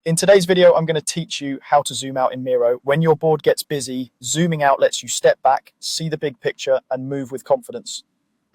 In today's video, I'm going to teach you how to zoom out in Miro. When your board gets busy, zooming out lets you step back, see the big picture, and move with confidence.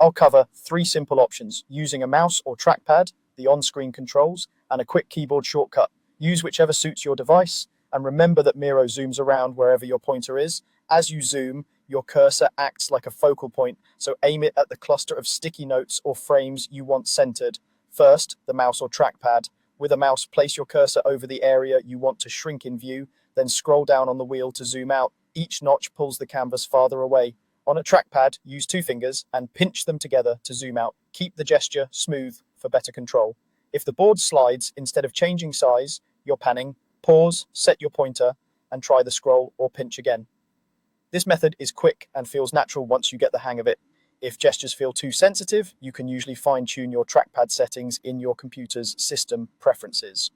I'll cover 3 simple options: using a mouse or trackpad, the on-screen controls, and a quick keyboard shortcut. Use whichever suits your device, and remember that Miro zooms around wherever your pointer is. As you zoom, your cursor acts like a focal point, so aim it at the cluster of sticky notes or frames you want centered. First, the mouse or trackpad. With a mouse, place your cursor over the area you want to shrink in view, then scroll down on the wheel to zoom out. Each notch pulls the canvas farther away. On a trackpad, use 2 fingers and pinch them together to zoom out. Keep the gesture smooth for better control. If the board slides, instead of changing size, you're panning, pause, set your pointer, and try the scroll or pinch again. This method is quick and feels natural once you get the hang of it. If gestures feel too sensitive, you can usually fine-tune your trackpad settings in your computer's system preferences.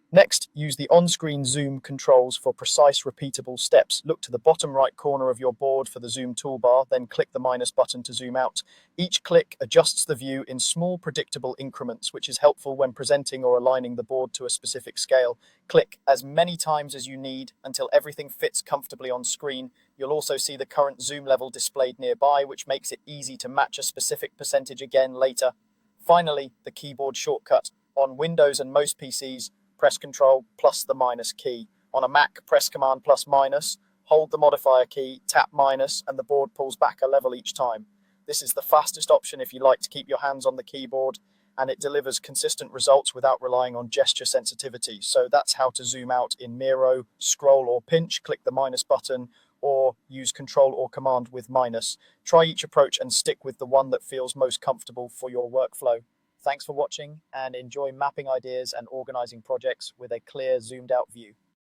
Next, use the on-screen zoom controls for precise, repeatable steps. Look to the bottom right corner of your board for the zoom toolbar, then click the minus button to zoom out. Each click adjusts the view in small, predictable increments, which is helpful when presenting or aligning the board to a specific scale. Click as many times as you need until everything fits comfortably on screen. You'll also see the current zoom level displayed nearby, which makes it easy to match a specific percentage again later. Finally, the keyboard shortcut. On Windows and most PCs, press Ctrl plus the minus key. On a Mac, press Command plus minus, hold the modifier key, tap minus, and the board pulls back a level each time. This is the fastest option if you like to keep your hands on the keyboard, and it delivers consistent results without relying on gesture sensitivity. So that's how to zoom out in Miro. Scroll or pinch, click the minus button, or use Control or Command with minus. Try each approach and stick with the one that feels most comfortable for your workflow. Thanks for watching, and enjoy mapping ideas and organizing projects with a clear, zoomed out view.